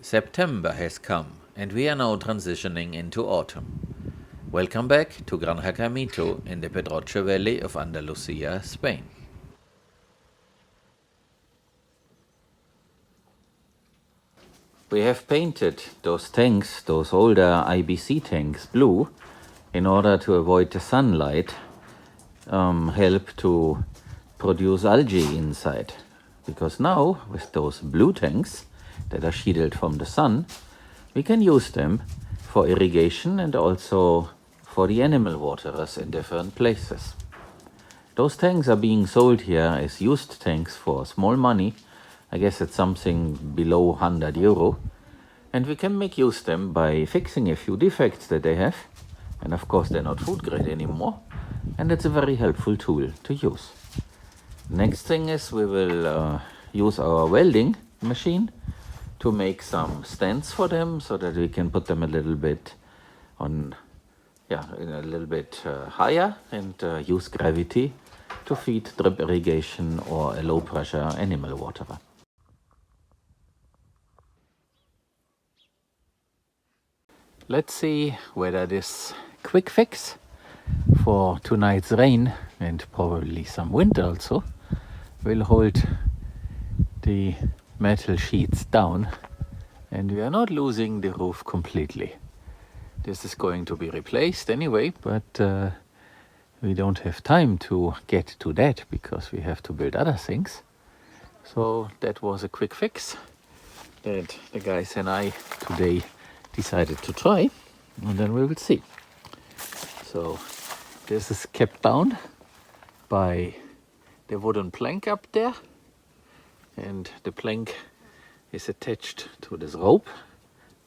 September has come, and we are now transitioning into autumn. Welcome back to Granja Caimito in the Pedroche Valley of Andalusia, Spain. We have painted those tanks, those older IBC tanks, blue in order to avoid the sunlight help to produce algae inside. Because now, with those blue tanks that are shielded from the sun, we can use them for irrigation and also for the animal waterers in different places. Those tanks are being sold here as used tanks for small money. I guess it's something below 100 euro. And we can make use them by fixing a few defects that they have. And of course they're not food grade anymore. And it's a very helpful tool to use. Next thing is we will use our welding machine to make some stands for them so that we can put them a little bit on, a little bit higher and use gravity to feed drip irrigation or a low pressure animal waterer. Let's see whether this quick fix for tonight's rain and probably some wind also will hold the metal sheets down and we are not losing the roof completely. This is going to be replaced anyway, but we don't have time to get to that because we have to build other things. So that was a quick fix that the guys and I today decided to try, and then we will see. So this is kept down by the wooden plank up there, and the plank is attached to this rope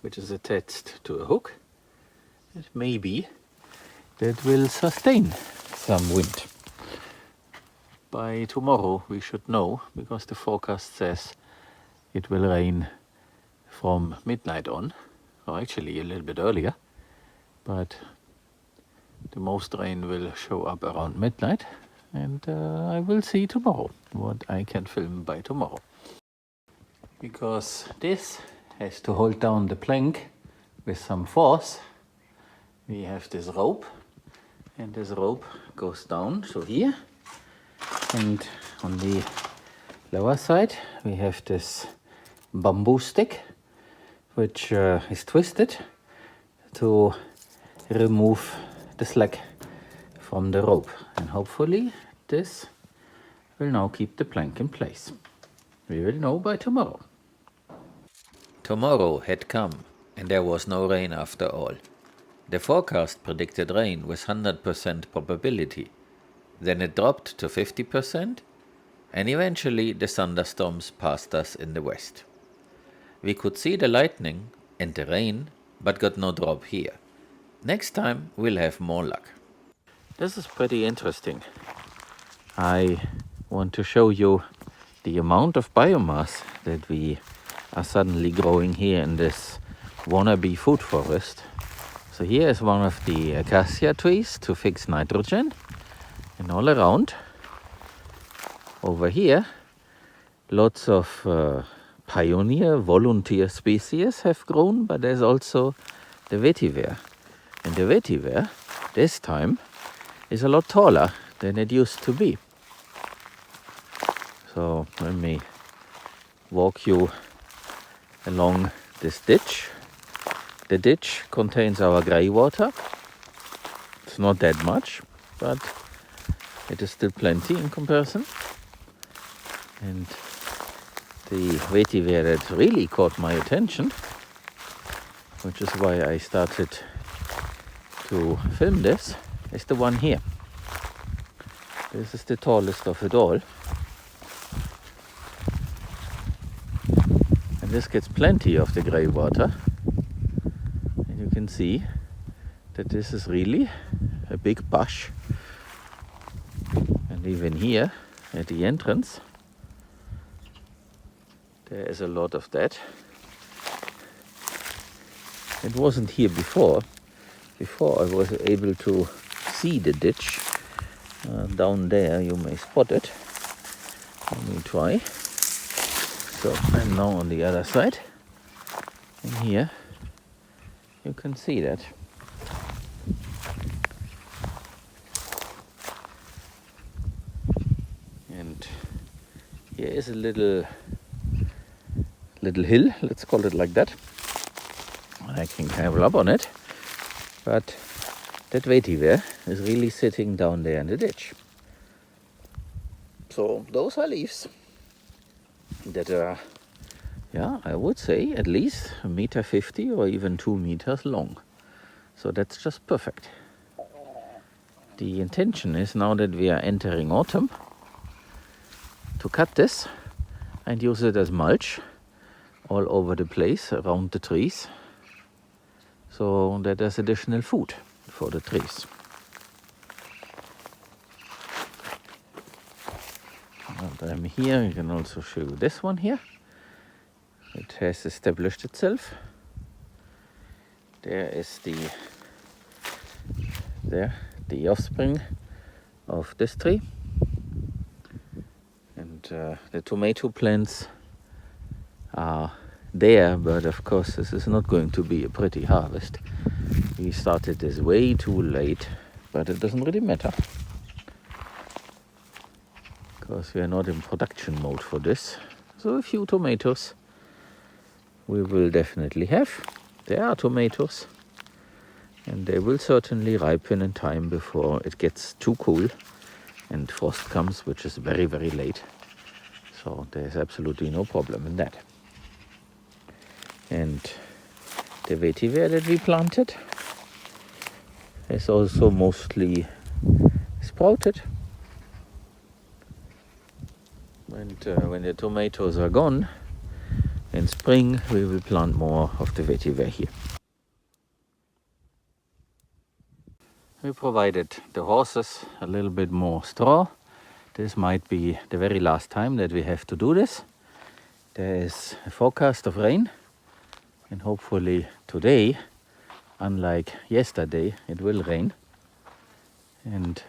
which is attached to a hook, and maybe that will sustain some wind. By tomorrow we should know, because the forecast says it will rain from midnight on, or actually a little bit earlier, but the most rain will show up around midnight, and I will see tomorrow what I can film by tomorrow. Because this has to hold down the plank with some force, we have this rope, and this rope goes down to here, and on the lower side we have this bamboo stick which is twisted to remove the slack from the rope, and hopefully this will now keep the plank in place. We will know by tomorrow. Tomorrow had come, and there was no rain after all. The forecast predicted rain with 100% probability. Then it dropped to 50%, and eventually the thunderstorms passed us in the west. We could see the lightning and the rain, but got no drop here. Next time we'll have more luck. This is pretty interesting. I want to show you the amount of biomass that we are suddenly growing here in this wannabe food forest. So here is one of the acacia trees to fix nitrogen, and all around over here lots of pioneer volunteer species have grown, but there's also the vetiver, and the vetiver this time is a lot taller than it used to be. So let me walk you along this ditch. The ditch contains our grey water. It's not that much, but it is still plenty in comparison. And the vetiver that really caught my attention, which is why I started to film this, is the one here. This is the tallest of it all. And this gets plenty of the grey water. And you can see that this is really a big bush. And even here at the entrance, there is a lot of that. It wasn't here before. Before I was able to see the ditch. Down there you may spot it. Let me try. So I'm now on the other side. And here you can see that. And here is a little hill, let's call it like that. I can climb up on it, but that vetiver is really sitting down there in the ditch. So those are leaves that are, yeah, I would say at least 1.50 m or even 2 meters long. So that's just perfect. The intention is, now that we are entering autumn, to cut this and use it as mulch all over the place around the trees, so that there's additional food for the trees. And I'm here, I can also show you this one here. It has established itself. There is the offspring of this tree. And the tomato plants are there, but of course this is not going to be a pretty harvest. We started this way too late, but it doesn't really matter, because we are not in production mode for this. So a few tomatoes we will definitely have. There are tomatoes, and they will certainly ripen in time before it gets too cool and frost comes, which is very, very late. So there's absolutely no problem in that. And the vetiver that we planted is also mostly sprouted. And when the tomatoes are gone in spring, we will plant more of the vetiver here. We provided the horses a little bit more straw. This might be the very last time that we have to do this. There is a forecast of rain, and hopefully today, unlike yesterday, it will rain. And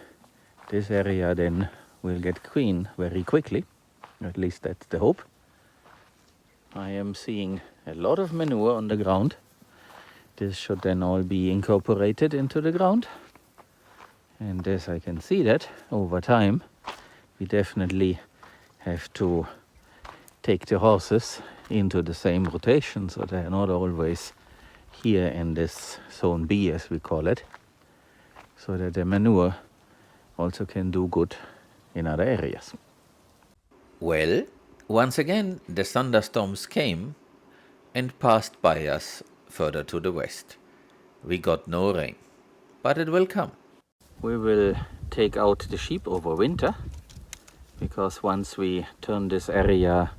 this area then will get green very quickly. At least that's the hope. I am seeing a lot of manure on the ground. This should then all be incorporated into the ground. And as I can see that over time, we definitely have to take the horses into the same rotation, so they are not always here in this zone B, as we call it, so that the manure also can do good in other areas. Well, once again the thunderstorms came and passed by us further to the west. We got no rain, but it will come. We will take out the sheep over winter, because once we turn this area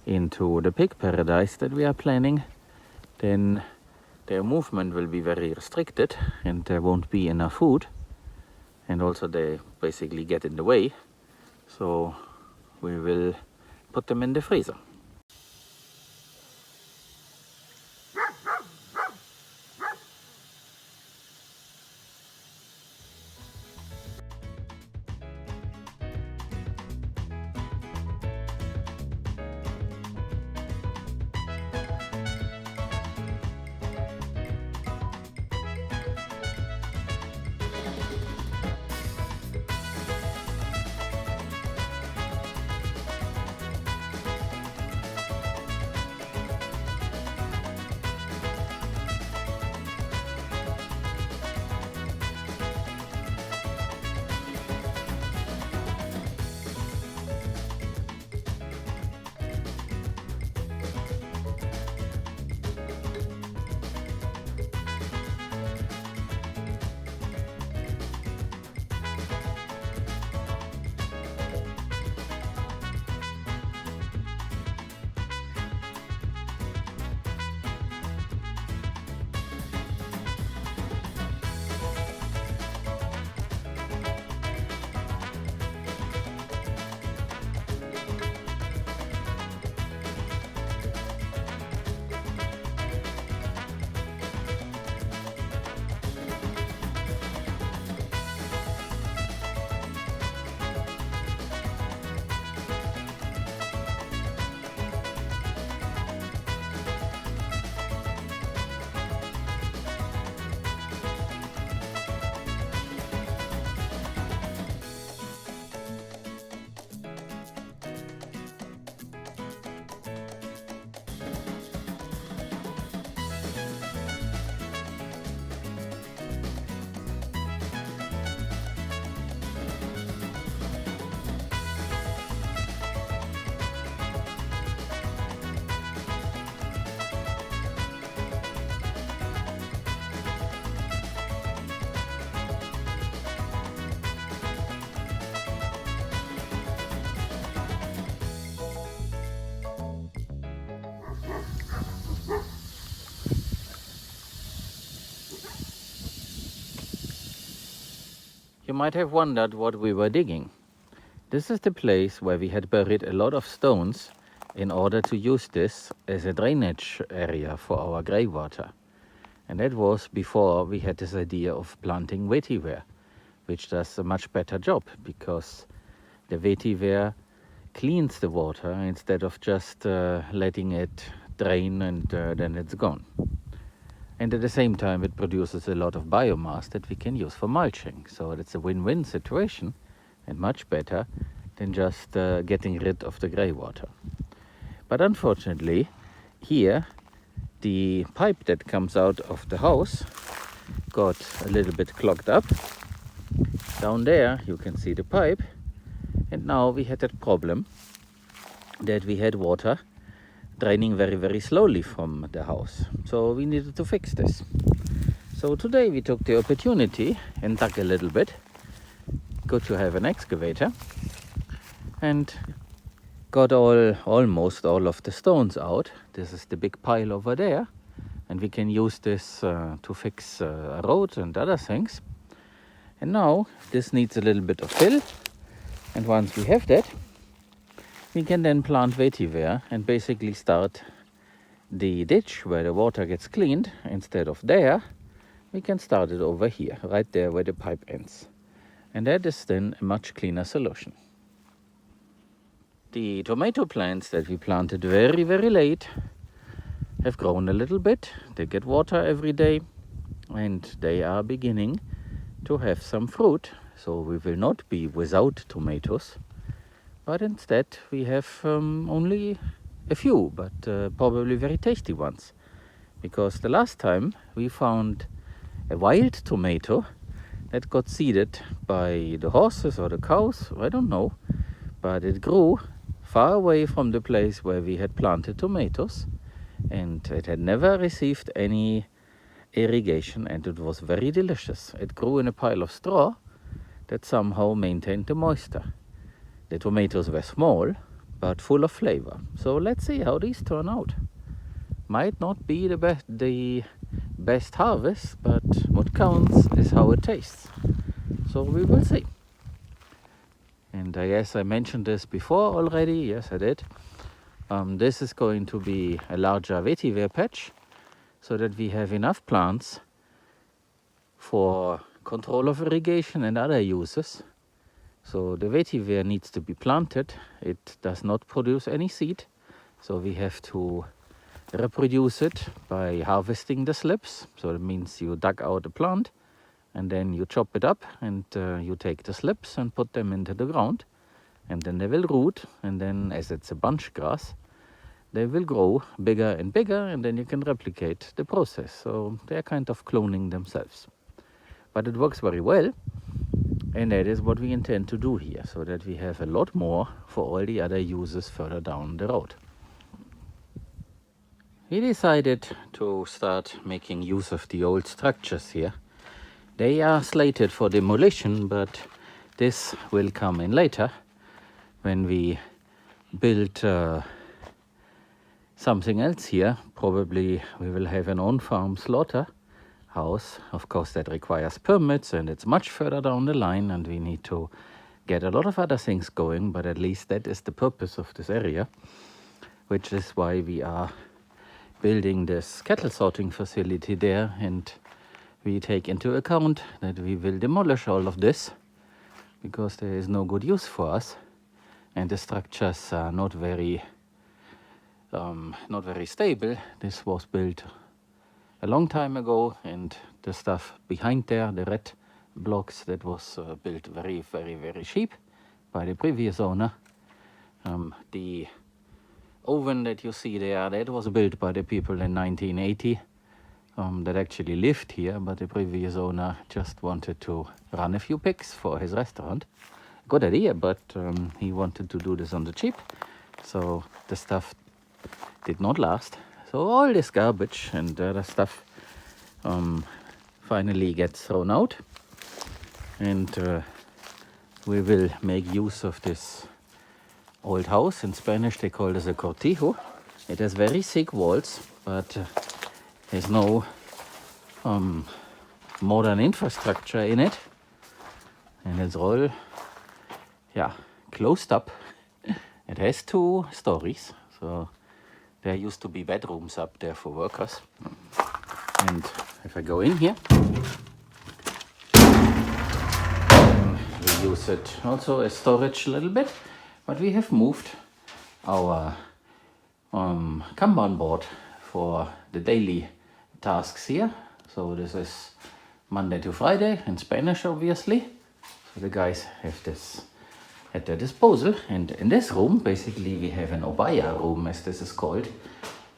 into the pig paradise that we are planning, then their movement will be very restricted and there won't be enough food, and also they basically get in the way. So we will put them in the freezer. You might have wondered what we were digging. This is the place where we had buried a lot of stones in order to use this as a drainage area for our grey water. And that was before we had this idea of planting vetiver, which does a much better job because the vetiver cleans the water instead of just letting it drain and then it's gone. And at the same time, it produces a lot of biomass that we can use for mulching. So it's a win-win situation and much better than just getting rid of the grey water. But unfortunately, here, the pipe that comes out of the house got a little bit clogged up. Down there, you can see the pipe. And now we had that problem that we had water draining very, very slowly from the house. So we needed to fix this. So today we took the opportunity and dug a little bit. Good to have an excavator. And got almost all of the stones out. This is the big pile over there. And we can use this to fix a road and other things. And now this needs a little bit of fill. And once we have that, we can then plant vetiver and basically start the ditch where the water gets cleaned. Instead of there, we can start it over here, right there where the pipe ends. And that is then a much cleaner solution. The tomato plants that we planted very, very late have grown a little bit. They get water every day and they are beginning to have some fruit. So we will not be without tomatoes, but instead we have only a few, but probably very tasty ones. Because the last time we found a wild tomato that got seeded by the horses or the cows, I don't know, but it grew far away from the place where we had planted tomatoes, and it had never received any irrigation, and it was very delicious. It grew in a pile of straw that somehow maintained the moisture. The tomatoes were small, but full of flavor. So let's see how these turn out. Might not be the best harvest, but what counts is how it tastes. So we will see. And I guess I mentioned this before already. Yes, I did. This is going to be a larger vetiver patch so that we have enough plants for control of irrigation and other uses. So the vetiver needs to be planted. It does not produce any seed. So we have to reproduce it by harvesting the slips. So that means you dug out a plant and then you chop it up and you take the slips and put them into the ground. And then they will root, and then as it's a bunch grass, they will grow bigger and bigger, and then you can replicate the process. So they're kind of cloning themselves. But it works very well, and that is what we intend to do here, so that we have a lot more for all the other uses further down the road. We decided to start making use of the old structures here. They are slated for demolition, but this will come in later when we build something else here. Probably we will have an on-farm slaughter house. Of course, that requires permits, and it's much further down the line, and we need to get a lot of other things going, but at least that is the purpose of this area, which is why we are building this cattle sorting facility there. And we take into account that we will demolish all of this because there is no good use for us, and the structures are not very stable. This was built a long time ago, and the stuff behind there, the red blocks, that was built very, very, very cheap by the previous owner. The oven that you see there, that was built by the people in 1980 that actually lived here, but the previous owner just wanted to run a few pigs for his restaurant. Good idea, but he wanted to do this on the cheap, so the stuff did not last. So all this garbage and other stuff finally gets thrown out, and we will make use of this old house. In Spanish they call this a cortijo. It has very thick walls, but there's no modern infrastructure in it. and it's all closed up. It has 2 stories, so there used to be bedrooms up there for workers. And if I go in here, we use it also as storage a little bit, but we have moved our Kanban board for the daily tasks here. So this is Monday to Friday in Spanish, obviously. So the guys have this at their disposal. And in this room, basically, we have an obaya room, as this is called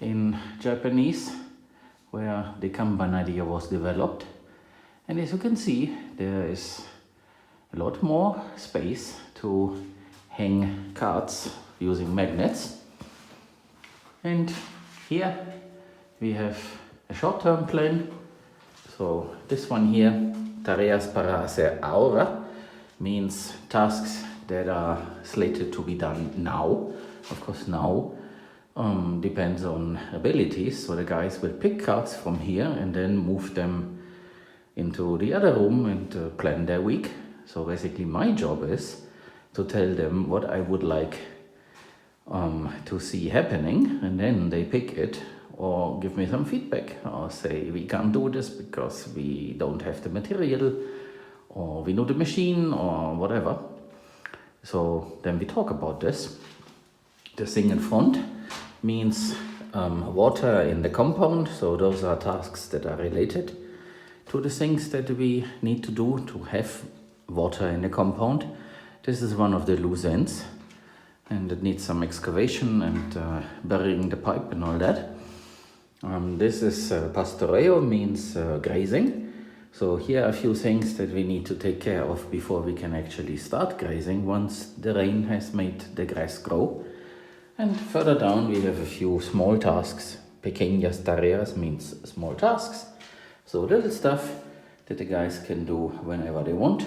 in Japanese, where the Kanban idea was developed. And as you can see, there is a lot more space to hang cards using magnets. And here we have a short-term plan. So this one here, tareas para hacer ahora, means tasks that are slated to be done now. Of course, now depends on abilities. So the guys will pick cards from here and then move them into the other room and plan their week. So basically my job is to tell them what I would like to see happening, and then they pick it or give me some feedback or say we can't do this because we don't have the material, or we know the machine, or whatever. So then we talk about this. The thing in front means water in the compound. So those are tasks that are related to the things that we need to do to have water in the compound. This is one of the loose ends, and it needs some excavation and burying the pipe and all that. This is pastoreo, means grazing. So here are a few things that we need to take care of before we can actually start grazing once the rain has made the grass grow. And further down we have a few small tasks. Pequeñas tareas means small tasks. So little stuff that the guys can do whenever they want.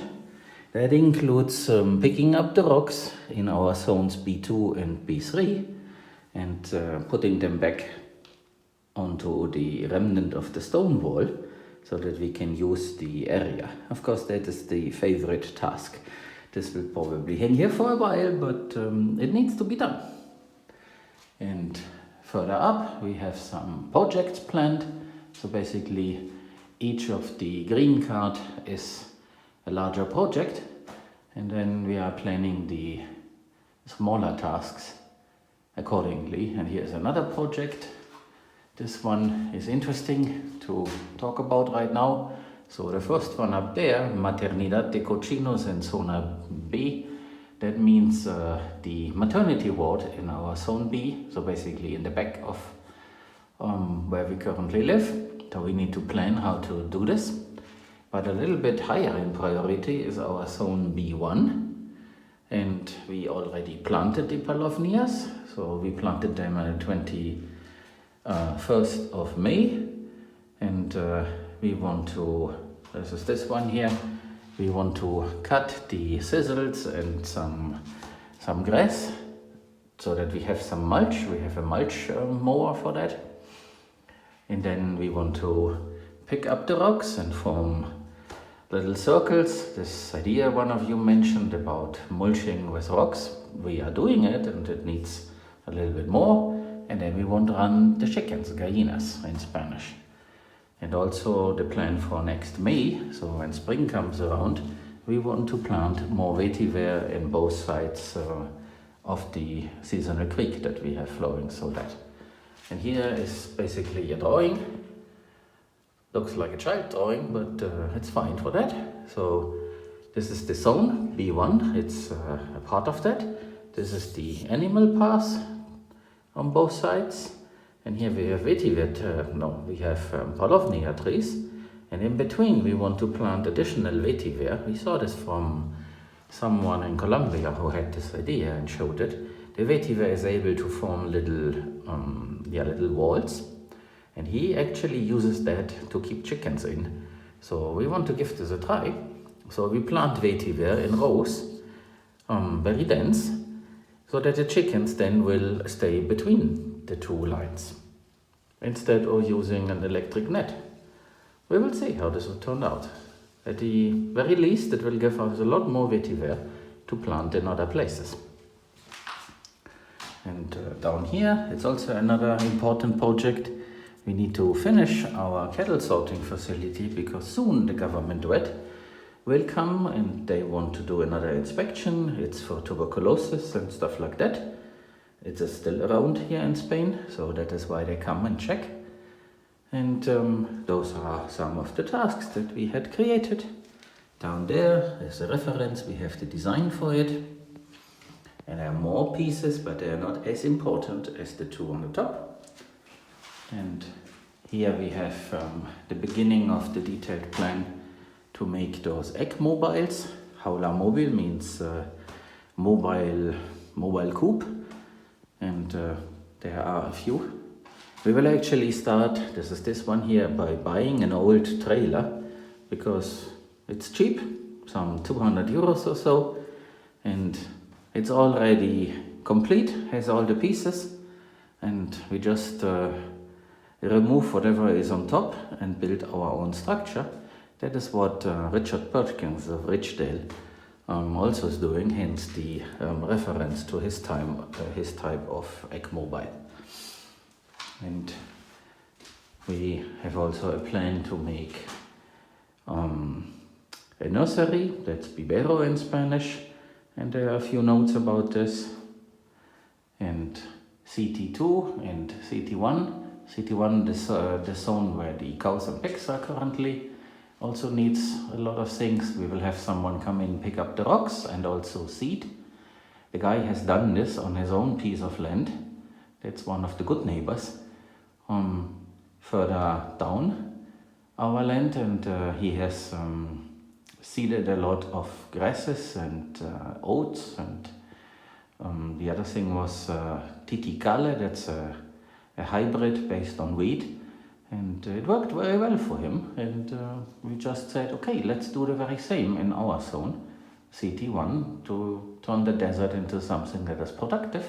That includes picking up the rocks in our zones B2 and B3 and putting them back onto the remnant of the stone wall so that we can use the area. Of course, that is the favorite task. This will probably hang here for a while, but it needs to be done. And further up, we have some projects planned. So basically, each of the green card is a larger project, and then we are planning the smaller tasks accordingly. And here's another project. This one is interesting to talk about right now. So the first one up there, Maternidad de Cochinos in Zona B, that means the maternity ward in our Zone B, so basically in the back of where we currently live. So we need to plan how to do this. But a little bit higher in priority is our Zone B1. And we already planted the palovnias. So we planted them on the 21st of May. And we want to, this is this one here, we want to cut the thistles and some grass so that we have some mulch. We have a mulch mower for that. And then we want to pick up the rocks and form little circles. This idea one of you mentioned about mulching with rocks, we are doing it and it needs a little bit more. And then we want to run the chickens, gallinas in Spanish. And also the plan for next May, so when spring comes around, we want to plant more vetiver in both sides of the seasonal creek that we have flowing, so that. And here is basically a drawing. Looks like a child drawing, but it's fine for that. So this is the zone B1, it's a part of that. This is the animal path on both sides. And here we have vetiver, we have palovnia trees. And in between we want to plant additional vetiver. We saw this from someone in Colombia who had this idea and showed it. The vetiver is able to form little walls. And he actually uses that to keep chickens in. So we want to give this a try. So we plant vetiver in rows, very dense, so that the chickens then will stay between the two lines, instead of using an electric net. We will see how this will turn out. At the very least, it will give us a lot more vetiver to plant in other places. And down here, it's also another important project. We need to finish our cattle sorting facility because soon the government vet will come and they want to do another inspection. It's for tuberculosis and stuff like that. It is still around here in Spain, so that is why they come and check. And those are some of the tasks that we had created. Down there is a reference, we have the design for it. And there are more pieces, but they are not as important as the two on the top. And here we have the beginning of the detailed plan to make those egg mobiles. Jaula mobile means mobile coop. And there are a few. We will actually start, this is this one here, by buying an old trailer because it's cheap, some 200 euros or so, and it's already complete, has all the pieces, and we just remove whatever is on top and build our own structure. That is what Richard Perkins of Richdale also is doing, hence the reference to his type of egg mobile. And we have also a plan to make a nursery, that's vivero in Spanish, and there are a few notes about this. And CT2 and CT1. CT1 is the zone where the cows and pigs are currently. Also needs a lot of things. We will have someone come in, pick up the rocks and also seed. The guy has done this on his own piece of land. That's one of the good neighbors. Further down our land, and he has seeded a lot of grasses and oats, and the other thing was titicale, that's a hybrid based on wheat, and it worked very well for him, and we just said, okay, let's do the very same in our zone, CT1, to turn the desert into something that is productive.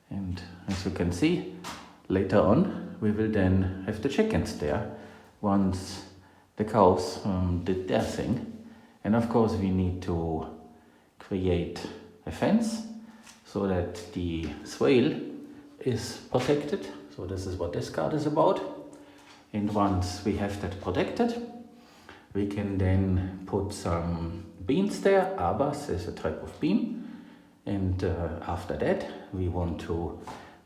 And as you can see, later on we will then have the chickens there once the cows did their thing. And of course we need to create a fence so that the swale is protected. So this is what this card is about. And once we have that protected, we can then put some beans there. Habas is a type of bean. And after that we want to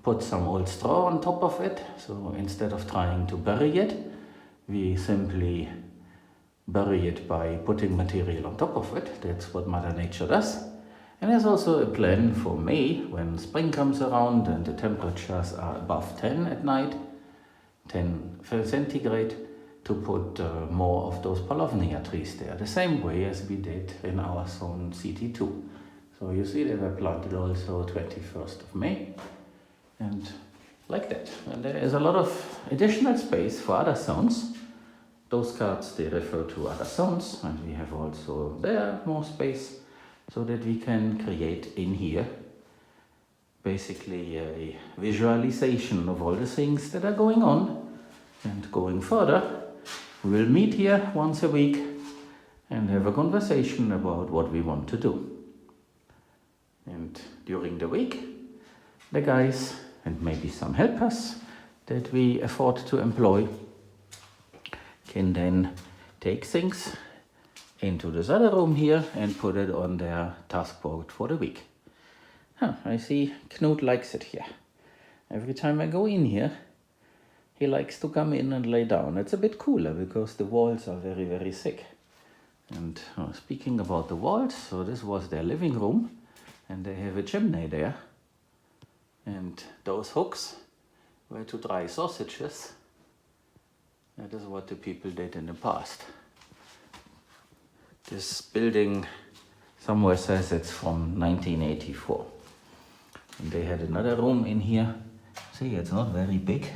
put some old straw on top of it. So instead of trying to bury it, we simply bury it by putting material on top of it. That's what Mother Nature does. And there's also a plan for May, when spring comes around and the temperatures are above 10 at night, 10 centigrade, to put more of those palovnia trees there, the same way as we did in our zone CT2. So you see they were planted also 21st of May. And like that. And there is a lot of additional space for other zones. Those cards, they refer to other zones, and we have also there more space so that we can create in here basically a visualization of all the things that are going on. And going further, we will meet here once a week and have a conversation about what we want to do. And during the week, the guys and maybe some helpers that we afford to employ can then take things into this other room here and put it on their task board for the week. I see Knut likes it here. Every time I go in here, he likes to come in and lay down. It's a bit cooler because the walls are very, very thick. And speaking about the walls, so this was their living room, and they have a chimney there. And those hooks were to dry sausages. That is what the people did in the past. This building somewhere says it's from 1984. And they had another room in here. See, it's not very big.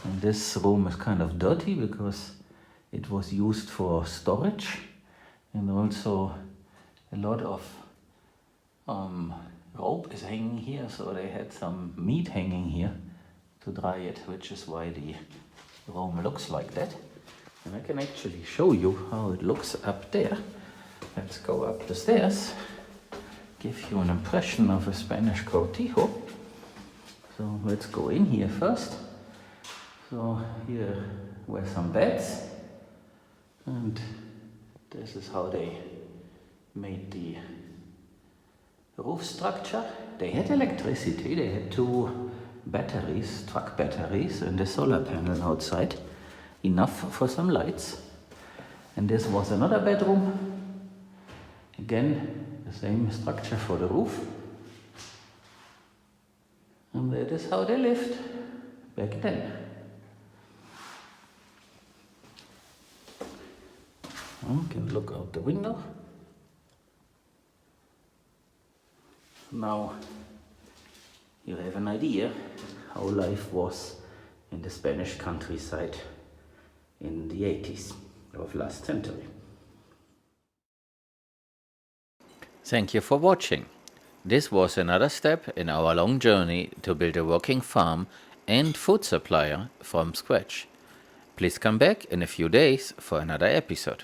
And this room is kind of dirty because it was used for storage. And also a lot of rope is hanging here, so they had some meat hanging here to dry it, which is why the room looks like that. And I can actually show you how it looks up there. Let's go up the stairs, give you an impression of a Spanish cortijo. So let's go in here first. So here were some beds, and this is how they made the roof structure. They had electricity, they had 2 batteries, truck batteries, and a solar panel outside, enough for some lights. And this was another bedroom. Again, the same structure for the roof. And that is how they lived back then. You can look out the window. Now you have an idea how life was in the Spanish countryside in the 80s of last century. Thank you for watching. This was another step in our long journey to build a working farm and food supplier from scratch. Please come back in a few days for another episode.